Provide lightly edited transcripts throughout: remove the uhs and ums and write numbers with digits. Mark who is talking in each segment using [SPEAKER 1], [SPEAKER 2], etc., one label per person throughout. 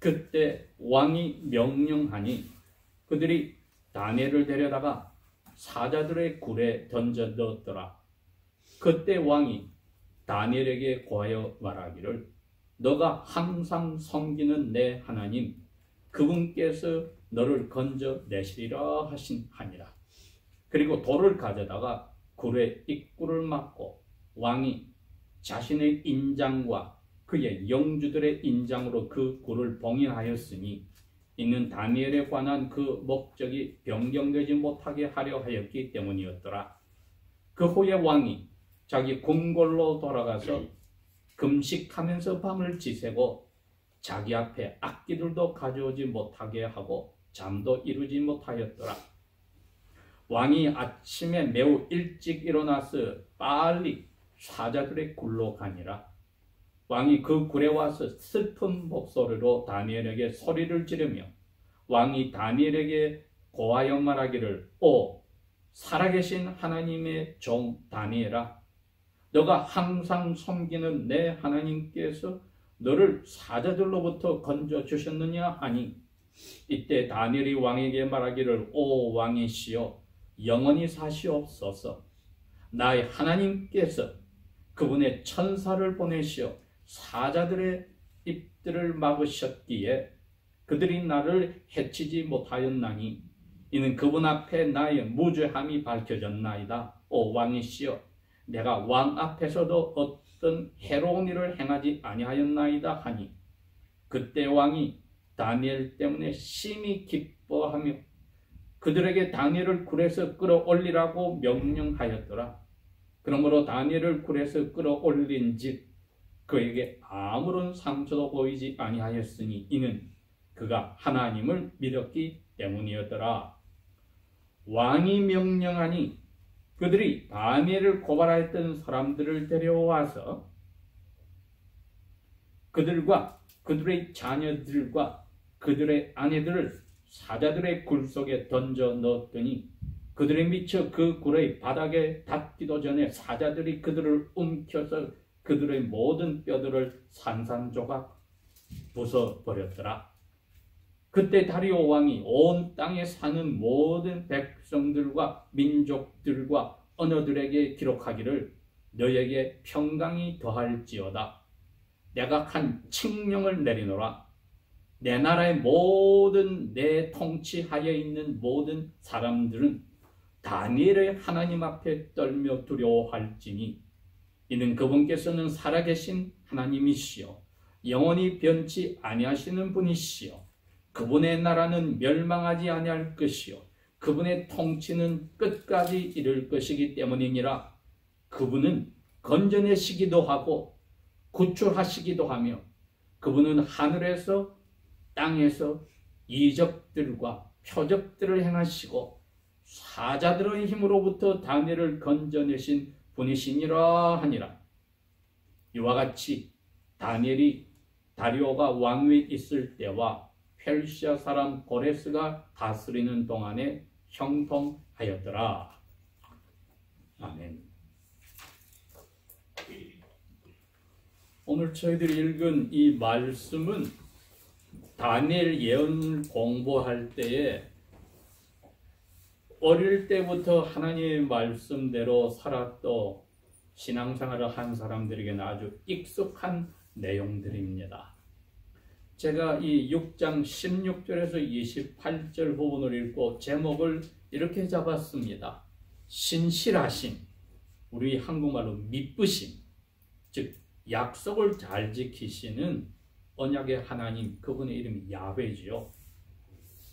[SPEAKER 1] 그때 왕이 명령하니 그들이 다니엘을 데려다가 사자들의 굴에 던져 넣었더라. 그때 왕이 다니엘에게 고하여 말하기를 너가 항상 섬기는 내 하나님 그분께서 너를 건져 내시리라 하니라. 그리고 돌을 가져다가 굴의 입구를 막고 왕이 자신의 인장과 그의 영주들의 인장으로 그 굴을 봉인하였으니 이는 다니엘에 관한 그 목적이 변경되지 못하게 하려 하였기 때문이었더라. 그 후에 왕이 자기 궁궐로 돌아가서 금식하면서 밤을 지새고 자기 앞에 악기들도 가져오지 못하게 하고 잠도 이루지 못하였더라. 왕이 아침에 매우 일찍 일어나서 빨리 사자들의 굴로 가니라. 왕이 그 굴에 와서 슬픈 목소리로 다니엘에게 소리를 지르며 왕이 다니엘에게 고하여 말하기를 오 살아계신 하나님의 종 다니엘아 너가 항상 섬기는 내 하나님께서 너를 사자들로부터 건져 주셨느냐 하니 이때 다니엘이 왕에게 말하기를 오 왕이시여 영원히 사시옵소서. 나의 하나님께서 그분의 천사를 보내시어 사자들의 입들을 막으셨기에 그들이 나를 해치지 못하였나니 이는 그분 앞에 나의 무죄함이 밝혀졌나이다. 오 왕이시여 내가 왕 앞에서도 어떤 해로운 일을 행하지 아니하였나이다 하니 그때 왕이 다니엘 때문에 심히 기뻐하며 그들에게 다니엘을 굴에서 끌어올리라고 명령하였더라. 그러므로 다니엘을 굴에서 끌어올린 즉 그에게 아무런 상처도 보이지 아니하였으니 이는 그가 하나님을 믿었기 때문이었더라. 왕이 명령하니 그들이 다니엘을 고발하였던 사람들을 데려와서 그들과 그들의 자녀들과 그들의 아내들을 사자들의 굴 속에 던져 넣었더니 그들이 미쳐 그 굴의 바닥에 닿기도 전에 사자들이 그들을 움켜서 그들의 모든 뼈들을 산산조각 부숴버렸더라. 그때 다리오 왕이 온 땅에 사는 모든 백성들과 민족들과 언어들에게 기록하기를 너에게 평강이 더할지어다. 내가 한 칙령을 내리노라. 내 나라의 모든 내 통치하에 있는 모든 사람들은 다니엘의 하나님 앞에 떨며 두려워할지니 이는 그분께서는 살아계신 하나님이시여 영원히 변치 아니하시는 분이시여 그분의 나라는 멸망하지 아니할 것이요 그분의 통치는 끝까지 이를 것이기 때문이니라. 그분은 건져내시기도 하고 구출하시기도 하며 그분은 하늘에서 땅에서 이적들과 표적들을 행하시고 사자들의 힘으로부터 다니엘을 건져내신 분이시니라 하니라. 이와 같이 다니엘이 다리오가 왕위에 있을 때와 페르시아 사람 고레스가 다스리는 동안에 형통하였더라. 아멘. 오늘 저희들이 읽은 이 말씀은 다니엘 예언을 공부할 때에 어릴 때부터 하나님의 말씀대로 살았던 신앙생활을 한 사람들에게는 아주 익숙한 내용들입니다. 제가 이 6장 16절에서 28절 부분을 읽고 제목을 이렇게 잡았습니다. 신실하심, 우리 한국말로 미쁘심, 즉 약속을 잘 지키시는 언약의 하나님, 그분의 이름이 야훼지요.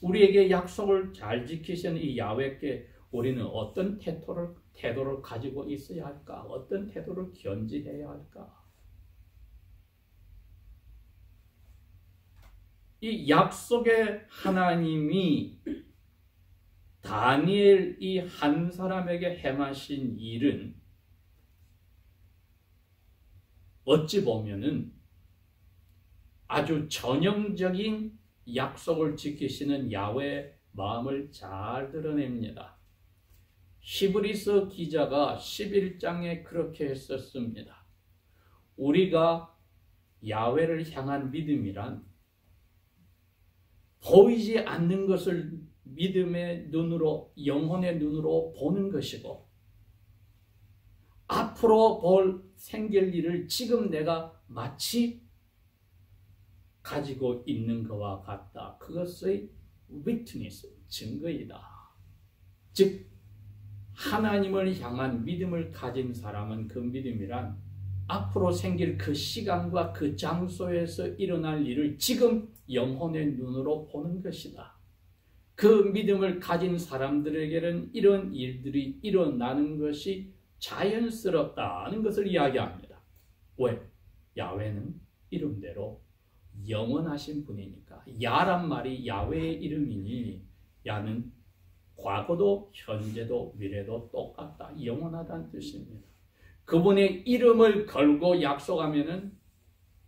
[SPEAKER 1] 우리에게 약속을 잘 지키시는 이 야훼께 우리는 어떤 태도를 가지고 있어야 할까? 어떤 태도를 견지해야 할까? 이 약속의 하나님이 다니엘 이 한 사람에게 행하신 일은 어찌 보면은 아주 전형적인 약속을 지키시는 야훼의 마음을 잘 드러냅니다. 히브리서 기자가 11장에 그렇게 했었습니다. 우리가 야훼를 향한 믿음이란 보이지 않는 것을 믿음의 눈으로, 영혼의 눈으로 보는 것이고, 앞으로 생길 일을 지금 내가 마치 가지고 있는 것과 같다. 그것의 witness, 증거이다. 즉 하나님을 향한 믿음을 가진 사람은 그 믿음이란 앞으로 생길 그 시간과 그 장소에서 일어날 일을 지금 영혼의 눈으로 보는 것이다. 그 믿음을 가진 사람들에게는 이런 일들이 일어나는 것이 자연스럽다는 것을 이야기합니다. 왜? 야훼는 이름대로 영원하신 분이니까. 야란 말이 야훼의 이름이니 야는 과거도 현재도 미래도 똑같다. 영원하다는 뜻입니다. 그분의 이름을 걸고 약속하면은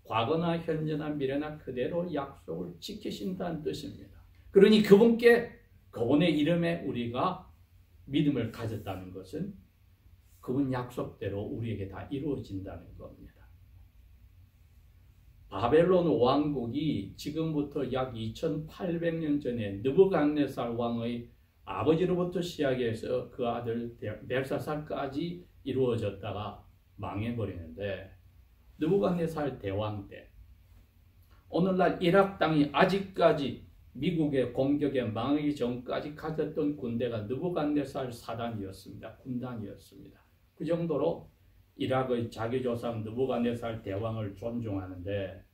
[SPEAKER 1] 과거나 현재나 미래나 그대로 약속을 지키신다는 뜻입니다. 그러니 그분의 이름에 우리가 믿음을 가졌다는 것은 그분 약속대로 우리에게 다 이루어진다는 겁니다. 바벨론 왕국이 지금부터 약 2800년 전에 느부갓네살 왕의 아버지로부터 시작해서 그 아들 벨사살까지 이루어졌다가 망해버리는데, 느부갓네살 대왕 때 오늘날 이라크 땅이 아직까지 미국의 공격에 망하기 전까지 가졌던 군대가 느부갓네살 사단이었습니다. 군단이었습니다. 그 정도로 이라크의 자기 조상 느부갓네살 대왕을 존중하는데,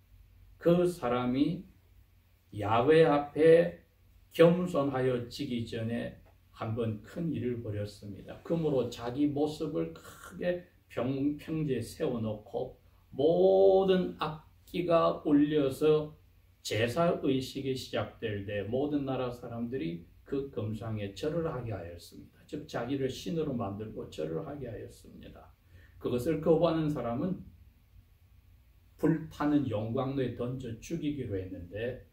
[SPEAKER 1] 그 사람이 야훼 앞에 겸손하여 지기 전에 한번 큰 일을 벌였습니다. 그러므로 자기 모습을 크게 평지에 세워놓고 모든 악기가 울려서 제사의식이 시작될 때 모든 나라 사람들이 그 금상에 절을 하게 하였습니다. 즉 자기를 신으로 만들고 절을 하게 하였습니다. 그것을 거부하는 사람은 불타는 용광로에 던져 죽이기로 했는데,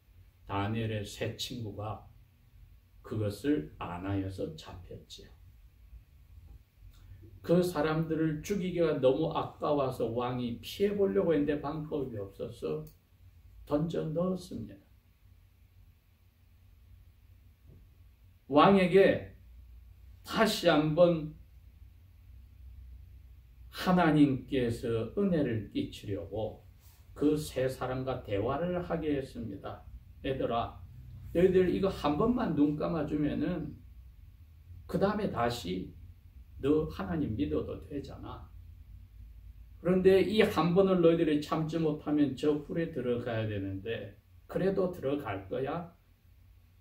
[SPEAKER 1] 다니엘의 세 친구가 그것을 안 하여서 잡혔지요. 그 사람들을 죽이기가 너무 아까워서 왕이 피해보려고 했는데 방법이 없어서 던져 넣었습니다. 왕에게 다시 한번 하나님께서 은혜를 끼치려고 그 세 사람과 대화를 하게 했습니다. 얘들아, 너희들 이거 한 번만 눈 감아주면은 그 다음에 다시 너 하나님 믿어도 되잖아. 그런데 이 한 번을 너희들이 참지 못하면 저 불에 들어가야 되는데 그래도 들어갈 거야?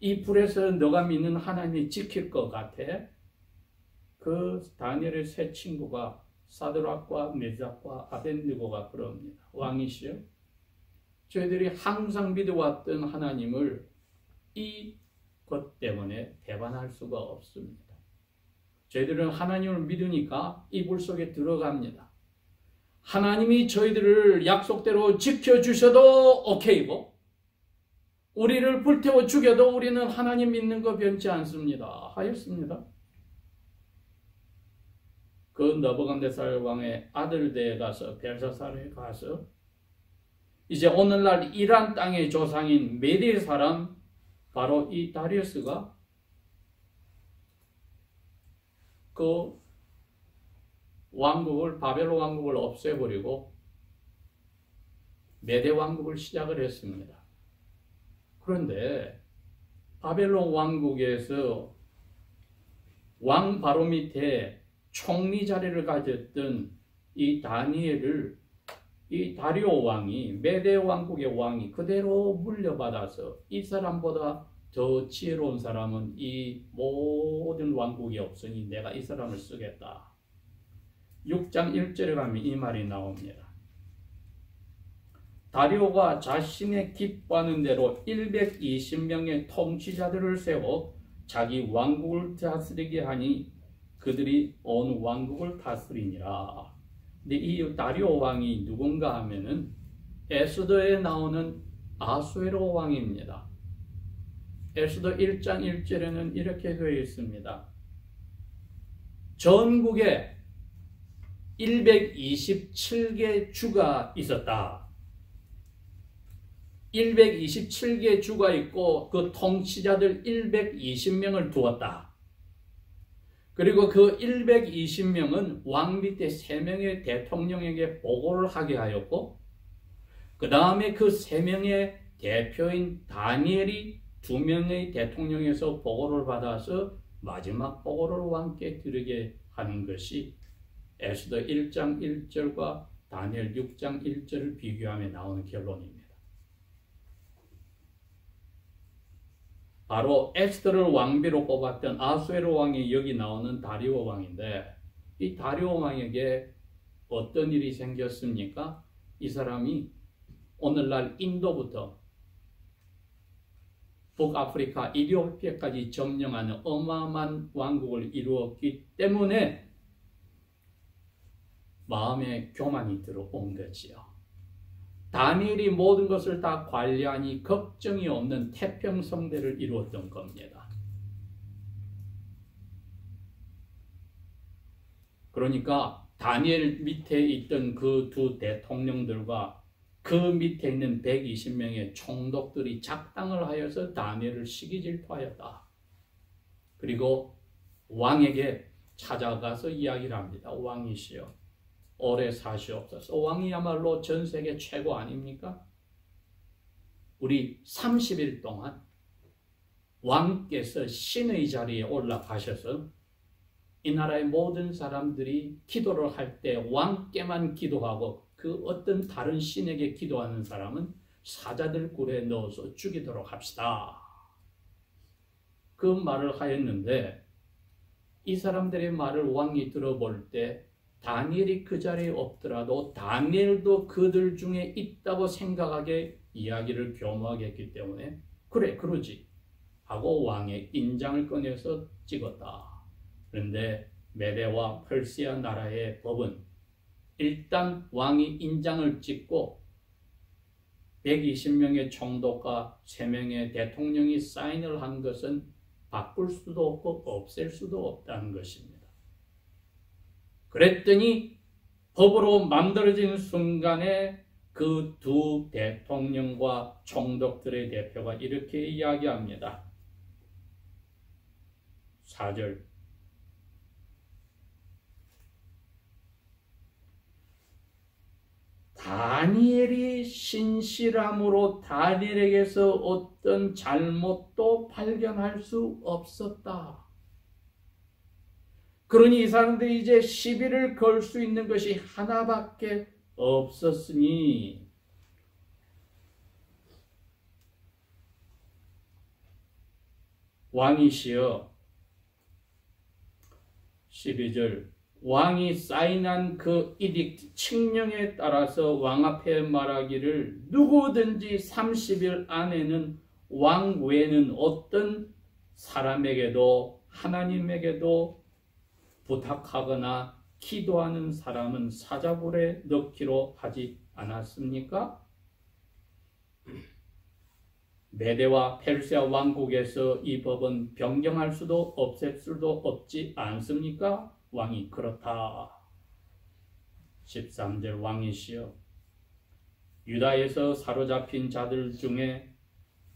[SPEAKER 1] 이 불에서 너가 믿는 하나님이 지킬 것 같아? 그 다니엘의 세 친구가 사드락과 메삭과 아벳느고가 그럽니다. 왕이시여, 저희들이 항상 믿어왔던 하나님을 이것 때문에 배반할 수가 없습니다. 저희들은 하나님을 믿으니까 이 불 속에 들어갑니다. 하나님이 저희들을 약속대로 지켜주셔도 오케이고, 우리를 불태워 죽여도 우리는 하나님 믿는 거 변치 않습니다. 하였습니다. 그 느부갓네살 왕의 아들들에 가서, 벨사살에 가서 이제 오늘날 이란 땅의 조상인 메대 사람 바로 이 다리우스가 그 왕국을, 바벨론 왕국을 없애버리고 메대 왕국을 시작을 했습니다. 그런데 바벨론 왕국에서 왕 바로 밑에 총리 자리를 가졌던 이 다니엘을 이 다리오 왕이, 메대 왕국의 왕이 그대로 물려받아서 이 사람보다 더 지혜로운 사람은 이 모든 왕국이 없으니 내가 이 사람을 쓰겠다. 6장 1절에 가면 이 말이 나옵니다. 다리오가 자신의 기뻐하는 대로 120명의 통치자들을 세워 자기 왕국을 다스리게 하니 그들이 온 왕국을 다스리니라. 근데 이 다리오 왕이 누군가 하면은 에스더에 나오는 아수에로 왕입니다. 에스더 1장 1절에는 이렇게 되어 있습니다. 전국에 127개 주가 있었다. 127개 주가 있고 그 통치자들 120명을 두었다. 그리고 그 120명은 왕 밑에 3명의 대통령에게 보고를 하게 하였고, 그 다음에 그 3명의 대표인 다니엘이 2명의 대통령에서 보고를 받아서 마지막 보고를 왕께 드리게 하는 것이 에스더 1장 1절과 다니엘 6장 1절을 비교하며 나오는 결론입니다. 바로 에스더를 왕비로 뽑았던 아수에로 왕이 여기 나오는 다리오 왕인데, 이 다리오 왕에게 어떤 일이 생겼습니까? 이 사람이 오늘날 인도부터 북아프리카 이디오피아까지 점령하는 어마어마한 왕국을 이루었기 때문에 마음에 교만이 들어온 거지요. 다니엘이 모든 것을 다 관리하니 걱정이 없는 태평성대를 이루었던 겁니다. 그러니까 다니엘 밑에 있던 그 2 대통령들과 그 밑에 있는 120명의 총독들이 작당을 하여서 다니엘을 시기 질투하였다. 그리고 왕에게 찾아가서 이야기를 합니다. 왕이시여, 오래 사시옵소서. 왕이야말로 전 세계 최고 아닙니까? 우리 30일 동안 왕께서 신의 자리에 올라가셔서 이 나라의 모든 사람들이 기도를 할 때 왕께만 기도하고 그 어떤 다른 신에게 기도하는 사람은 사자들 굴에 넣어서 죽이도록 합시다. 그 말을 하였는데, 이 사람들의 말을 왕이 들어볼 때 다니엘이 그 자리에 없더라도 다니엘도 그들 중에 있다고 생각하게 이야기를 교묘하게 했기 때문에 그래 그러지 하고 왕의 인장을 꺼내서 찍었다. 그런데 메대와 퍼시아 나라의 법은 일단 왕이 인장을 찍고 120명의 총독과 3명의 대통령이 사인을 한 것은 바꿀 수도 없고 없앨 수도 없다는 것입니다. 그랬더니 법으로 만들어진 순간에 그 2 대통령과 총독들의 대표가 이렇게 이야기합니다. 4절. 다니엘이 신실함으로 다니엘에게서 어떤 잘못도 발견할 수 없었다. 그러니 이 사람들이 이제 시비를 걸 수 있는 것이 하나밖에 없었으니 왕이시여, 12절, 왕이 사인한 그 이딕트 칙령에 따라서 왕 앞에 말하기를 누구든지 30일 안에는 왕 외에는 어떤 사람에게도 하나님에게도 부탁하거나 기도하는 사람은 사자굴에 넣기로 하지 않았습니까? 메대와 페르시아 왕국에서 이 법은 변경할 수도 없앨 수도 없지 않습니까? 왕이 그렇다. 13절. 왕이시여, 유다에서 사로잡힌 자들 중에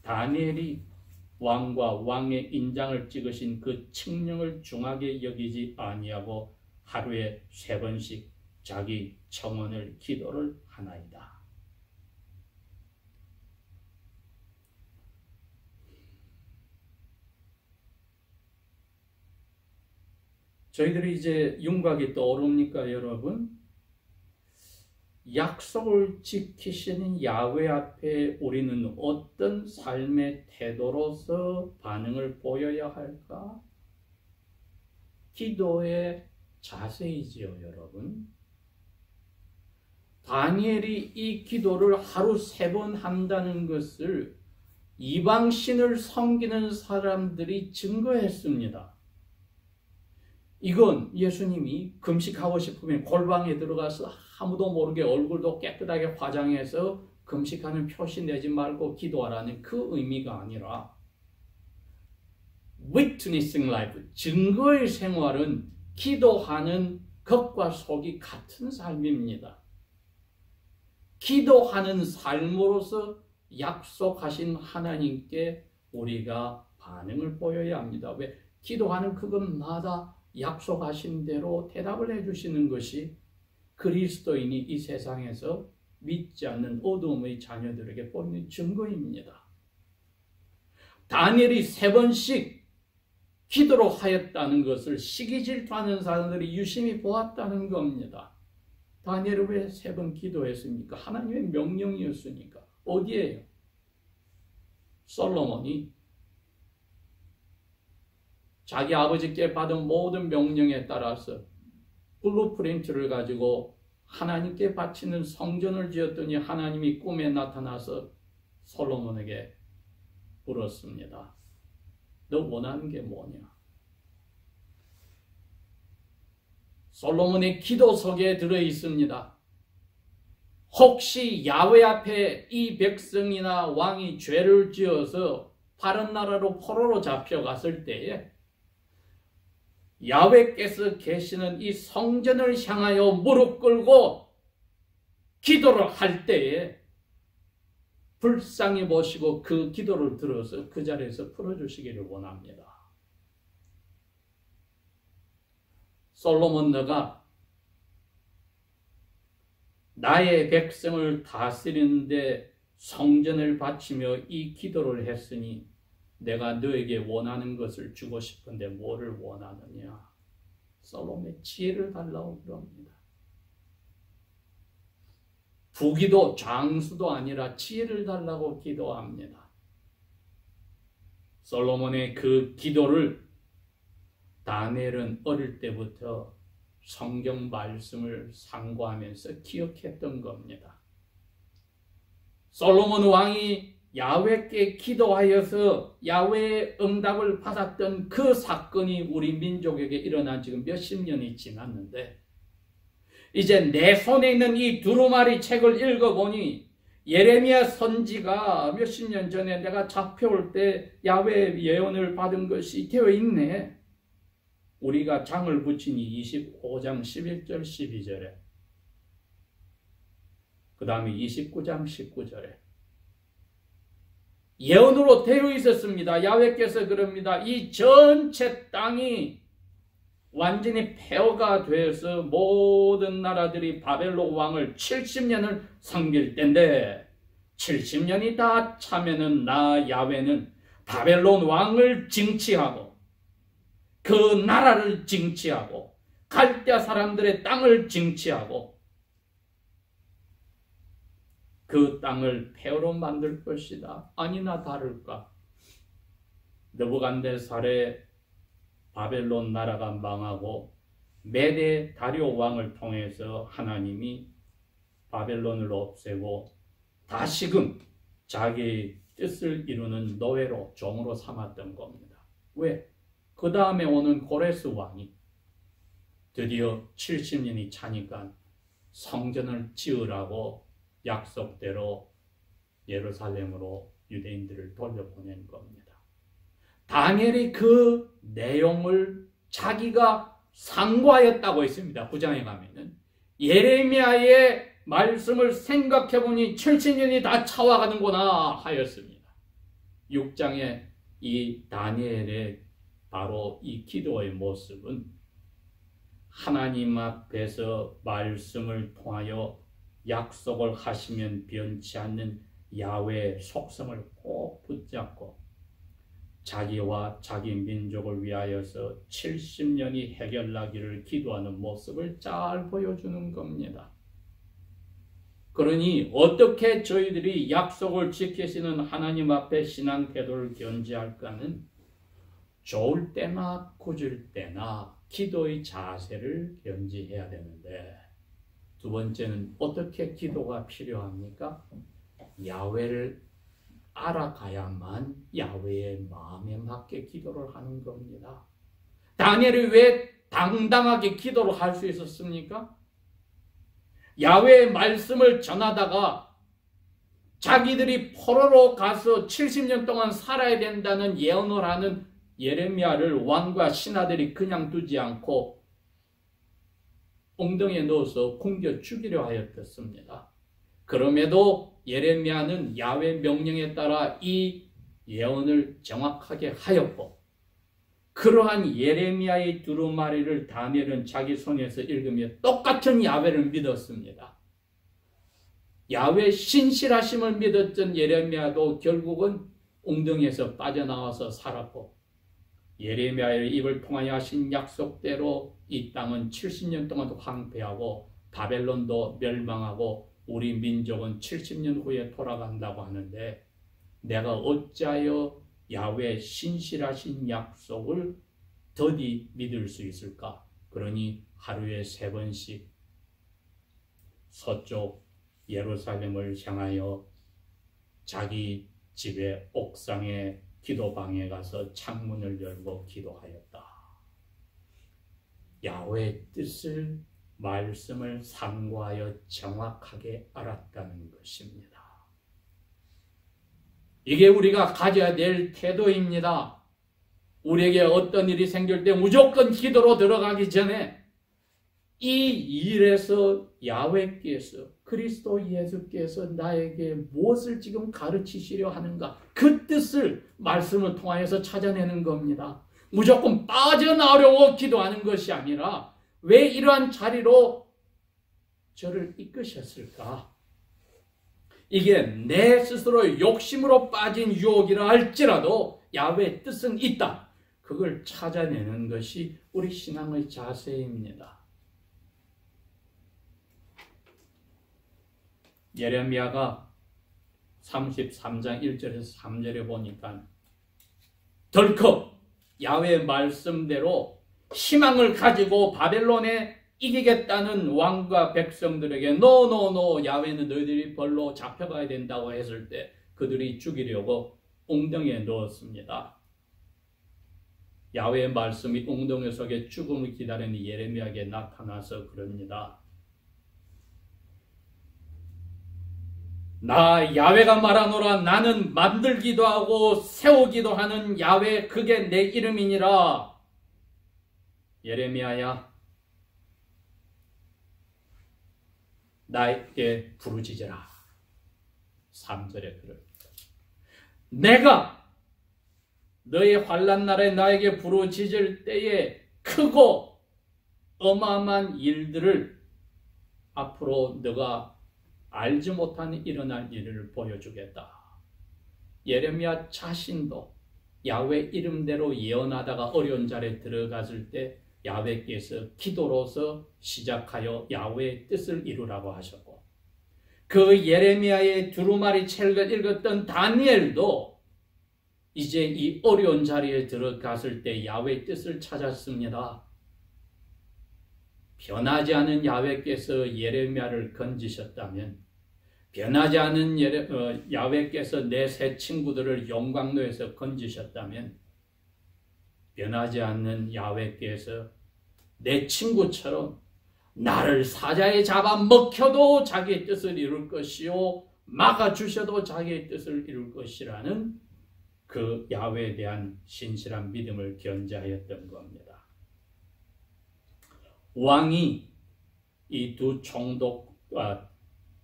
[SPEAKER 1] 다니엘이 왕과 왕의 인장을 찍으신 그 칙령을 중하게 여기지 아니하고 하루에 3번씩 자기 청원을 기도를 하나이다. 저희들이 이제 윤곽이 떠오릅니까, 여러분? 약속을 지키시는 야훼 앞에 우리는 어떤 삶의 태도로서 반응을 보여야 할까? 기도의 자세이지요, 여러분. 다니엘이 이 기도를 하루 3번 한다는 것을 이방신을 섬기는 사람들이 증거했습니다. 이건 예수님이 금식하고 싶으면 골방에 들어가서 아무도 모르게 얼굴도 깨끗하게 화장해서 금식하는 표시 내지 말고 기도하라는 그 의미가 아니라 witnessing life, 증거의 생활은 기도하는 겉과 속이 같은 삶입니다. 기도하는 삶으로서 약속하신 하나님께 우리가 반응을 보여야 합니다. 왜? 기도하는 그것마다 약속하신 대로 대답을 해주시는 것이 그리스도인이 이 세상에서 믿지 않는 어둠의 자녀들에게 보이는 증거입니다. 다니엘이 3번씩 기도로 하였다는 것을 시기 질투하는 사람들이 유심히 보았다는 겁니다. 다니엘은 왜 3번 기도했습니까? 하나님의 명령이었으니까. 어디에요? 솔로몬이 자기 아버지께 받은 모든 명령에 따라서 블루프린트를 가지고 하나님께 바치는 성전을 지었더니 하나님이 꿈에 나타나서 솔로몬에게 물었습니다. 너 원하는 게 뭐냐? 솔로몬의 기도석에 들어 있습니다. 혹시 야훼 앞에 이 백성이나 왕이 죄를 지어서 다른 나라로 포로로 잡혀갔을 때에 야훼께서 계시는 이 성전을 향하여 무릎 꿇고 기도를 할 때에 불쌍히 보시고 그 기도를 들어서 그 자리에서 풀어주시기를 원합니다. 솔로몬 너가 나의 백성을 다스리는데 성전을 바치며 이 기도를 했으니 내가 너에게 원하는 것을 주고 싶은데 뭐를 원하느냐? 솔로몬의 지혜를 달라고 그럽니다. 부기도 장수도 아니라 지혜를 달라고 기도합니다. 솔로몬의 그 기도를 다니엘은 어릴 때부터 성경 말씀을 상고하면서 기억했던 겁니다. 솔로몬 왕이 야훼께 기도하여서 야훼의 응답을 받았던 그 사건이 우리 민족에게 일어난 지금 몇십 년이 지났는데 이제 내 손에 있는 이 두루마리 책을 읽어보니 예레미야 선지가 몇십 년 전에 내가 잡혀올 때 야훼의 예언을 받은 것이 되어 있네. 우리가 장을 붙이니 25장 11절 12절에 그 다음에 29장 19절에 예언으로 되어 있었습니다. 야훼께서 그럽니다. 이 전체 땅이 완전히 폐허가 되어서 모든 나라들이 바벨론 왕을 70년을 섬길 때인데 70년이 다 차면은 나 야훼는 바벨론 왕을 징치하고 그 나라를 징치하고 갈대아 사람들의 땅을 징치하고 그 땅을 폐허로 만들 것이다. 아니나 다를까 느부갓네살의 바벨론 나라가 망하고 메데 다리오 왕을 통해서 하나님이 바벨론을 없애고 다시금 자기의 뜻을 이루는 노예로 종으로 삼았던 겁니다. 왜? 그 다음에 오는 고레스 왕이 드디어 70년이 차니까 성전을 지으라고 약속대로 예루살렘으로 유대인들을 돌려보낸 겁니다. 다니엘이 그 내용을 자기가 상고하였다고 했습니다. 9장에 가면은 예레미야의 말씀을 생각해보니 70년이 다 차와가는구나 하였습니다. 6장에 이 다니엘의 바로 이 기도의 모습은 하나님 앞에서 말씀을 통하여 약속을 하시면 변치 않는 야훼의 속성을 꼭 붙잡고 자기와 자기 민족을 위하여서 70년이 해결나기를 기도하는 모습을 잘 보여주는 겁니다. 그러니 어떻게 저희들이 약속을 지키시는 하나님 앞에 신앙 태도를 견지할까는 좋을 때나 굳을 때나 기도의 자세를 견지해야 되는데 두 번째는 어떻게 기도가 필요합니까? 야훼를 알아가야만 야훼의 마음에 맞게 기도를 하는 겁니다. 다니엘이 왜 당당하게 기도를 할 수 있었습니까? 야훼의 말씀을 전하다가 자기들이 포로로 가서 70년 동안 살아야 된다는 예언을 하는 예레미야를 왕과 신하들이 그냥 두지 않고 엉덩이에 넣어서 굶겨 죽이려 하였습니다. 그럼에도 예레미야는 야훼 명령에 따라 이 예언을 정확하게 하였고, 그러한 예레미야의 두루마리를 다니엘은 자기 손에서 읽으며 똑같은 야훼를 믿었습니다. 야훼 신실하심을 믿었던 예레미야도 결국은 웅덩이에서 빠져나와서 살았고, 예레미야의 입을 통하여 하신 약속대로 이 땅은 70년 동안 황폐하고 바벨론도 멸망하고 우리 민족은 70년 후에 돌아간다고 하는데, 내가 어찌하여 야훼 신실하신 약속을 더디 믿을 수 있을까? 그러니 하루에 3번씩 서쪽 예루살렘을 향하여 자기 집의 옥상에 기도방에 가서 창문을 열고 기도하였다. 야훼의 뜻을, 말씀을 상고하여 정확하게 알았다는 것입니다. 이게 우리가 가져야 될 태도입니다. 우리에게 어떤 일이 생길 때 무조건 기도로 들어가기 전에 이 일에서 야훼께서, 그리스도 예수께서 나에게 무엇을 지금 가르치시려 하는가, 그 뜻을 말씀을 통하여서 찾아내는 겁니다. 무조건 빠져나오려고 기도하는 것이 아니라 왜 이러한 자리로 저를 이끄셨을까? 이게 내 스스로 욕심으로 빠진 유혹이라 할지라도 야훼의 뜻은 있다. 그걸 찾아내는 것이 우리 신앙의 자세입니다. 예레미야가 33장 1절에서 3절에 보니까 덜컥 야훼의 말씀대로 희망을 가지고 바벨론에 이기겠다는 왕과 백성들에게 노노노, 야훼는 너희들이 벌로 잡혀가야 된다고 했을 때 그들이 죽이려고 웅덩이에 넣었습니다. 야훼의 말씀이 웅덩이 속에 죽음을 기다리는 예레미야에게 나타나서 그럽니다. 나 야훼가 말하노라. 나는 만들기도 하고 세우기도 하는 야훼, 그게 내 이름이니라. 예레미야야, 나에게 부르짖으라. 3절에 그럽니다. 내가 너의 환난 날에 나에게 부르짖을 때에 크고 어마어마한 일들을 앞으로 너가 알지 못하는 일어날 일을 보여주겠다. 예레미야 자신도 야훼 이름대로 예언하다가 어려운 자리에 들어갔을 때 야훼께서 기도로서 시작하여 야훼의 뜻을 이루라고 하셨고, 그 예레미야의 두루마리 책을 읽었던 다니엘도 이제 이 어려운 자리에 들어갔을 때 야훼의 뜻을 찾았습니다. 변하지 않은 야훼께서 예레미야를 건지셨다면, 변하지 않은 야훼께서 내 세 친구들을 용광로에서 건지셨다면, 변하지 않는 야훼께서 내 친구처럼 나를 사자에 잡아 먹혀도 자기의 뜻을 이룰 것이요 막아주셔도 자기의 뜻을 이룰 것이라는 그 야훼에 대한 신실한 믿음을 견지하였던 겁니다. 왕이 이 두 총독과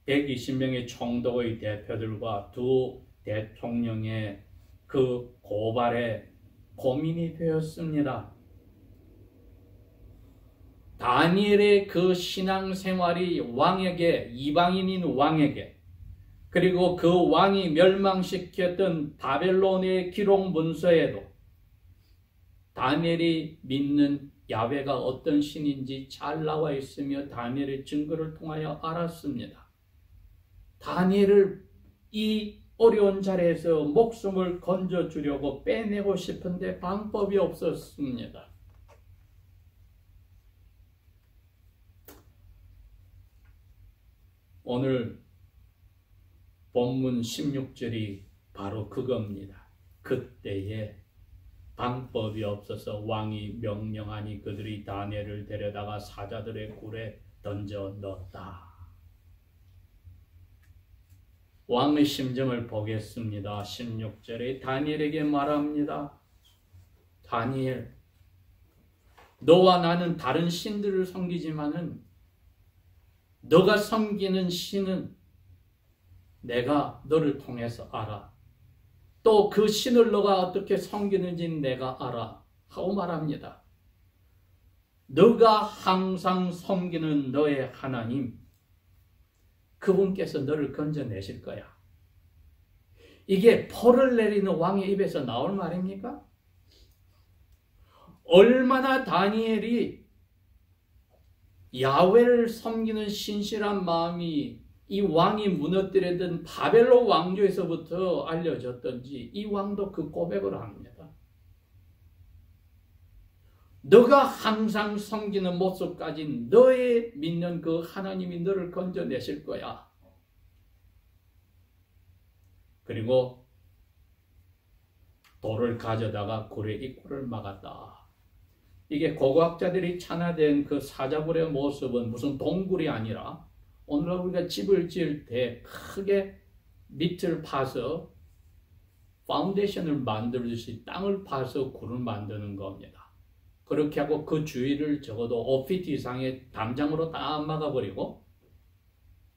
[SPEAKER 1] 120명의 총독의 대표들과 두 대통령의 그 고발에 고민이 되었습니다. 다니엘의 그 신앙생활이 왕에게, 이방인인 왕에게, 그리고 그 왕이 멸망시켰던 바벨론의 기록 문서에도 다니엘이 믿는 야훼가 어떤 신인지 잘 나와 있으며 다니엘의 증거를 통하여 알았습니다. 다니엘을 이 어려운 자리에서 목숨을 건져주려고 빼내고 싶은데 방법이 없었습니다. 오늘 본문 16절이 바로 그겁니다. 그때에 방법이 없어서 왕이 명령하니 그들이 다니엘을 데려다가 사자들의 굴에 던져 넣었다. 왕의 심정을 보겠습니다. 16절에 다니엘에게 말합니다. 다니엘, 너와 나는 다른 신들을 섬기지만은 너가 섬기는 신은 내가 너를 통해서 알아. 또 그 신을 너가 어떻게 섬기는지 내가 알아. 하고 말합니다. 너가 항상 섬기는 너의 하나님, 그분께서 너를 건져내실 거야. 이게 벌을 내리는 왕의 입에서 나올 말입니까? 얼마나 다니엘이 야훼를 섬기는 신실한 마음이 이 왕이 무너뜨리던 바벨론 왕조에서부터 알려졌던지 이 왕도 그 고백을 합니다. 너가 항상 섬기는 모습까지 너의 믿는 그 하나님이 너를 건져내실 거야. 그리고 돌을 가져다가 굴의 입구를 막았다. 이게 고고학자들이 찾아낸 그 사자굴의 모습은 무슨 동굴이 아니라 오늘 우리가 집을 지을 때 크게 밑을 파서 파운데이션을 만들듯이 땅을 파서 굴을 만드는 겁니다. 그렇게 하고 그 주위를 적어도 5피트 이상의 담장으로 다 막아버리고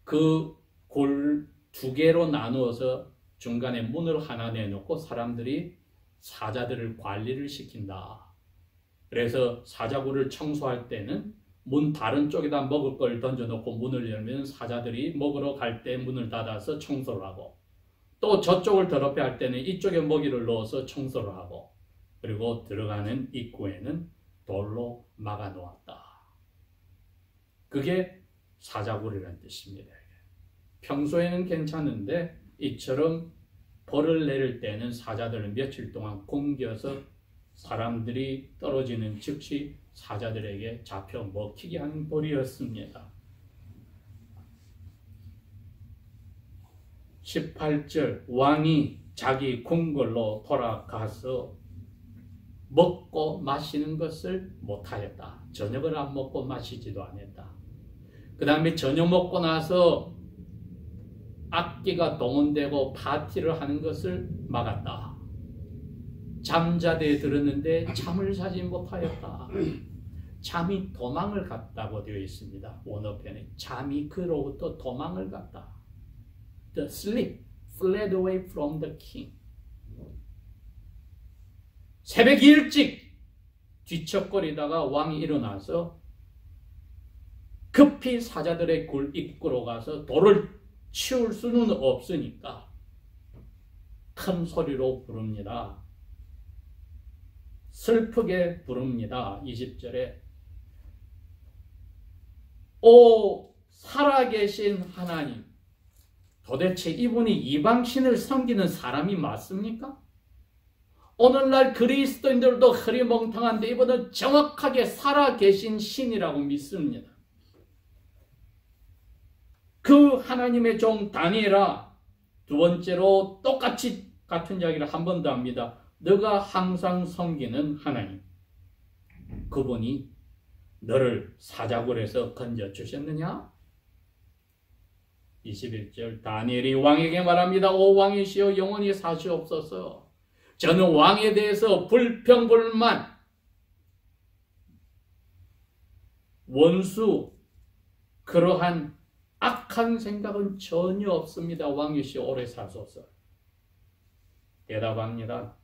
[SPEAKER 1] 그 골 2개로 나누어서 중간에 문을 하나 내놓고 사람들이 사자들을 관리를 시킨다. 그래서 사자굴을 청소할 때는 문 다른 쪽에다 먹을 걸 던져놓고 문을 열면 사자들이 먹으러 갈 때 문을 닫아서 청소를 하고 또 저쪽을 더럽게 할 때는 이쪽에 먹이를 넣어서 청소를 하고 그리고 들어가는 입구에는 돌로 막아 놓았다. 그게 사자굴이라는 뜻입니다. 평소에는 괜찮은데 이처럼 벌을 내릴 때는 사자들을 며칠 동안 굶겨서 사람들이 떨어지는 즉시 사자들에게 잡혀 먹히게 하는 벌이었습니다. 18절 왕이 자기 궁궐로 돌아가서 먹고 마시는 것을 못하였다. 저녁을 안 먹고 마시지도 않았다. 그 다음에 저녁 먹고 나서 악기가 동원되고 파티를 하는 것을 막았다. 잠자대에 들었는데 잠을 자지 못하였다. 잠이 도망을 갔다고 되어 있습니다. 원어편에 잠이 그로부터 도망을 갔다. The sleep fled away from the king. 새벽 일찍 뒤척거리다가 왕이 일어나서 급히 사자들의 굴 입구로 가서 돌을 치울 수는 없으니까 큰 소리로 부릅니다. 슬프게 부릅니다. 20절에 오 살아계신 하나님, 도대체 이분이 이방신을 섬기는 사람이 맞습니까? 오늘날 그리스도인들도 흐리멍텅한데 이분은 정확하게 살아계신 신이라고 믿습니다. 그 하나님의 종 다니엘아, 두 번째로 똑같이 같은 이야기를 한 번 더 합니다. 너가 항상 섬기는 하나님, 그분이 너를 사자굴에서 건져주셨느냐? 21절 다니엘이 왕에게 말합니다. 오 왕이시여 영원히 사시옵소서. 저는 왕에 대해서 불평불만, 원수, 그러한 악한 생각은 전혀 없습니다. 왕이시여 오래 사소서. 대답합니다.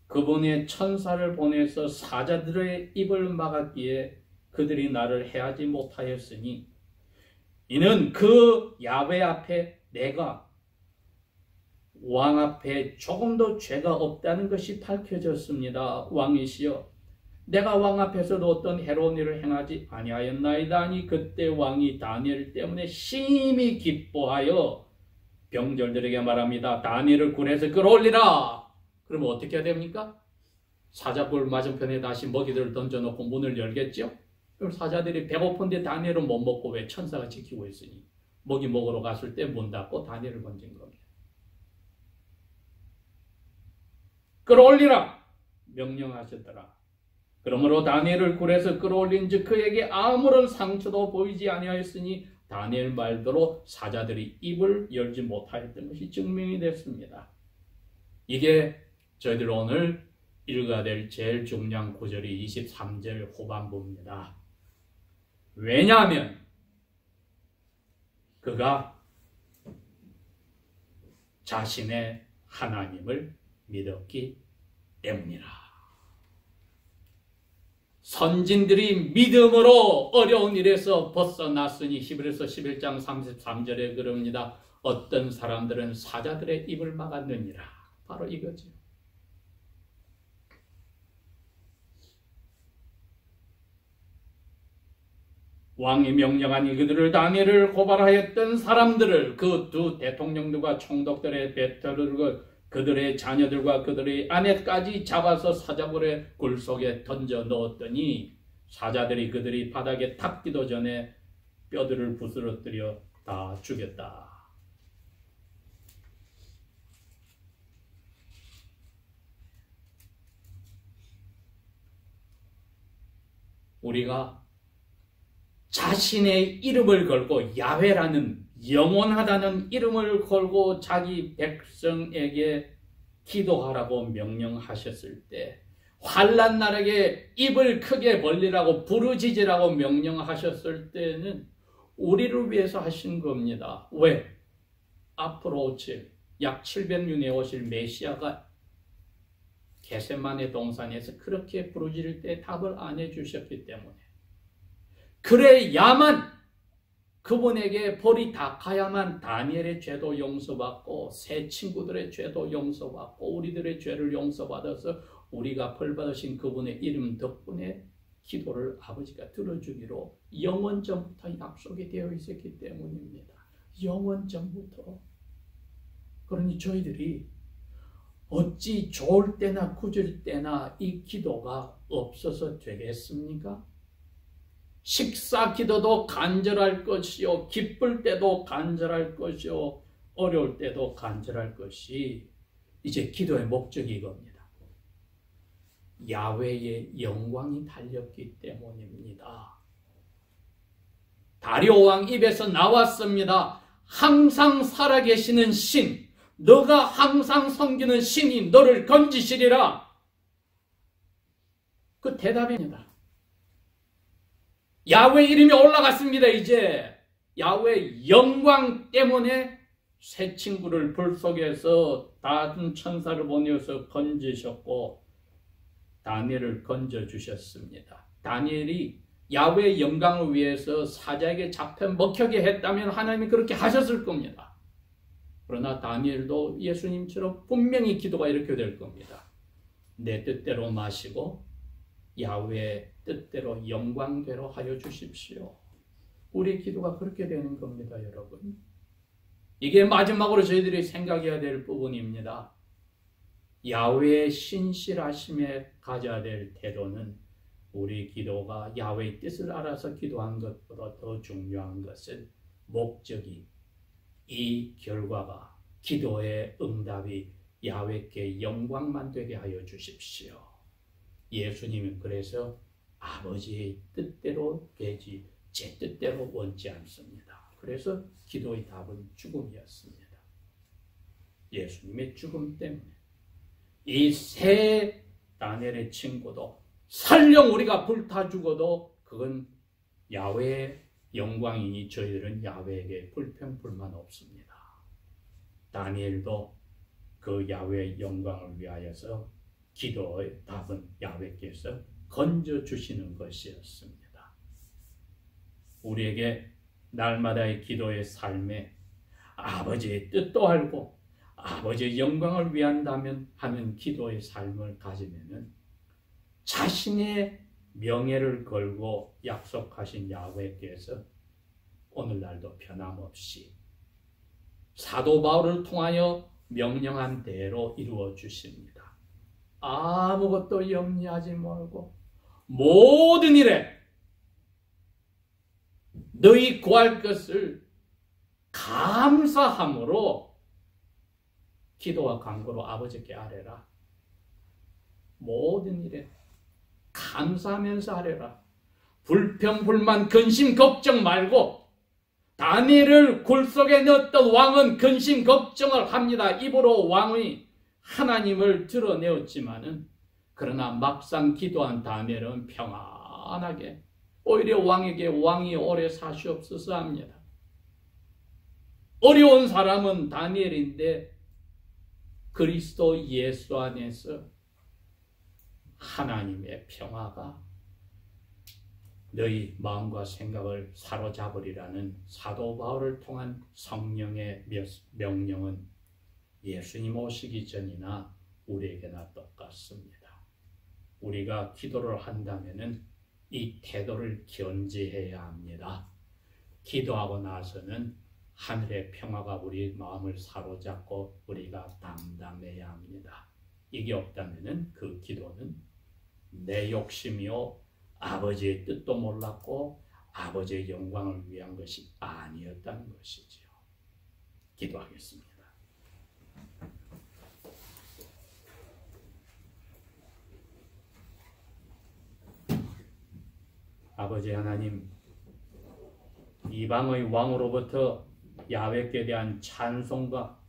[SPEAKER 1] 그분의 천사를 보내서 사자들의 입을 막았기에 그들이 나를 해하지 못하였으니 이는 그 야훼 앞에 내가 왕 앞에 조금도 죄가 없다는 것이 밝혀졌습니다. 왕이시여 내가 왕 앞에서도 어떤 해로운 일을 행하지 아니하였나이다 하니 그때 왕이 다니엘 때문에 심히 기뻐하여 병졸들에게 말합니다. 다니엘을 굴에서 끌어올리라. 그러면 어떻게 해야 됩니까? 사자굴 맞은편에 다시 먹이들을 던져놓고 문을 열겠죠? 그럼 사자들이 배고픈데 다니엘은 못 먹고 왜 천사가 지키고 있으니 먹이 먹으러 갔을 때 문 닫고 다니엘을 건진 겁니다. 끌어올리라 명령하셨더라. 그러므로 다니엘을 굴에서 끌어올린 즉 그에게 아무런 상처도 보이지 아니하였으니 다니엘 말대로 사자들이 입을 열지 못하였던 것이 증명이 됐습니다. 이게 저희들 오늘 읽어야 될 제일 중요한 구절이 23절 후반부입니다. 왜냐하면 그가 자신의 하나님을 믿었기 때문이라. 선진들이 믿음으로 어려운 일에서 벗어났으니 히브리서 11장 33절에 그럽니다. 어떤 사람들은 사자들의 입을 막았느니라. 바로 이거죠. 왕이 명령하니 그들을 다니엘을 고발하였던 사람들을 그 두 대통령들과 총독들의 배틀을 그들의 자녀들과 그들의 아내까지 잡아서 사자굴의 굴 속에 던져 넣었더니 사자들이 그들이 바닥에 닿기도 전에 뼈들을 부스러뜨려 다 죽였다. 우리가 자신의 이름을 걸고 야훼라는 영원하다는 이름을 걸고 자기 백성에게 기도하라고 명령하셨을 때, 환난 날에게 입을 크게 벌리라고 부르짖으라고 명령하셨을 때는 우리를 위해서 하신 겁니다. 왜? 앞으로 오실 약 700년에 오실 메시아가 겟세마네 동산에서 그렇게 부르짖을 때 답을 안 해주셨기 때문에, 그래야만 그분에게 벌이 닿아야만 다니엘의 죄도 용서받고 새 친구들의 죄도 용서받고 우리들의 죄를 용서받아서 우리가 벌 받으신 그분의 이름 덕분에 기도를 아버지가 들어주기로 영원 전부터 약속이 되어 있었기 때문입니다. 영원 전부터. 그러니 저희들이 어찌 좋을 때나 굳을 때나 이 기도가 없어서 되겠습니까? 식사 기도도 간절할 것이요, 기쁠 때도 간절할 것이요, 어려울 때도 간절할 것이 이제 기도의 목적이 이겁니다. 야훼의 영광이 달렸기 때문입니다. 다리오 왕 입에서 나왔습니다. 항상 살아계시는 신, 너가 항상 섬기는 신이 너를 건지시리라. 그 대답입니다. 야훼 이름이 올라갔습니다. 이제 야훼 영광 때문에 새 친구를 불 속에서 다른 천사를 보내어서 건지셨고 다니엘을 건져주셨습니다. 다니엘이 야훼 영광을 위해서 사자에게 잡혀 먹혀게 했다면 하나님이 그렇게 하셨을 겁니다. 그러나 다니엘도 예수님처럼 분명히 기도가 이렇게 될 겁니다. 내 뜻대로 마시고 야훼의 뜻대로 영광대로 하여 주십시오. 우리의 기도가 그렇게 되는 겁니다, 여러분. 이게 마지막으로 저희들이 생각해야 될 부분입니다. 야훼의 신실하심에 가져야 될 태도는 우리 기도가 야훼의 뜻을 알아서 기도한 것보다 더 중요한 것은 목적이, 이 결과가, 기도의 응답이 야훼께 영광만 되게 하여 주십시오. 예수님은 그래서 아버지의 뜻대로 되지 제 뜻대로 원치 않습니다. 그래서 기도의 답은 죽음이었습니다. 예수님의 죽음 때문에 이 새 다니엘의 친구도 설령 우리가 불타 죽어도 그건 야훼의 영광이니 저희들은 야훼에게 불평불만 없습니다. 다니엘도 그 야훼의 영광을 위하여서 기도의 답은 야훼께서 건져주시는 것이었습니다. 우리에게 날마다의 기도의 삶에 아버지의 뜻도 알고 아버지의 영광을 위한다면 하는 기도의 삶을 가지면은 자신의 명예를 걸고 약속하신 야훼께서 오늘날도 변함없이 사도 바울을 통하여 명령한 대로 이루어 주십니다. 아무것도 염려하지 말고 모든 일에 너희 구할 것을 감사함으로 기도와 간구로 아버지께 아뢰라. 모든 일에 감사하면서 아뢰라. 불평불만 근심 걱정 말고, 다니엘을 굴 속에 넣었던 왕은 근심 걱정을 합니다. 입으로 왕이 하나님을 드러내었지만은, 그러나 막상 기도한 다니엘은 평안하게 오히려 왕에게 왕이 오래 사시옵소서 합니다. 어려운 사람은 다니엘인데 그리스도 예수 안에서 하나님의 평화가 너희 마음과 생각을 사로잡으리라는 사도 바울을 통한 성령의 명령은 예수님 오시기 전이나 우리에게나 똑같습니다. 우리가 기도를 한다면은 이 태도를 견지해야 합니다. 기도하고 나서는 하늘의 평화가 우리 마음을 사로잡고 우리가 담담해야 합니다. 이게 없다면은 그 기도는 내 욕심이요 아버지의 뜻도 몰랐고 아버지의 영광을 위한 것이 아니었다는 것이지요. 기도하겠습니다. 아버지 하나님, 이방의 왕으로부터 야훼께 대한 찬송과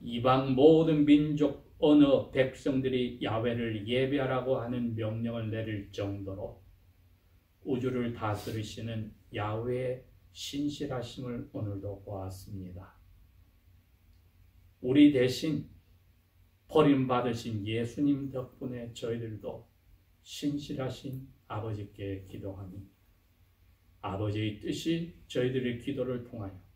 [SPEAKER 1] 이방 모든 민족 언어 백성들이 야훼를 예배하라고 하는 명령을 내릴 정도로 우주를 다스리시는 야훼의 신실하심을 오늘도 보았습니다. 우리 대신 버림받으신 예수님 덕분에 저희들도 신실하신 아버지께 기도하니 아버지의 뜻이 저희들의 기도를 통하여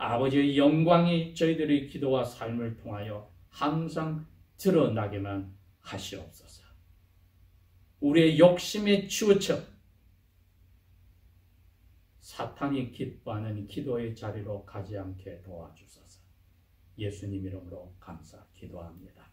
[SPEAKER 1] 아버지의 영광이 저희들의 기도와 삶을 통하여 항상 드러나게만 하시옵소서. 우리의 욕심에 치우쳐 사탄이 기뻐하는 기도의 자리로 가지 않게 도와주소서. 예수님 이름으로 감사 기도합니다.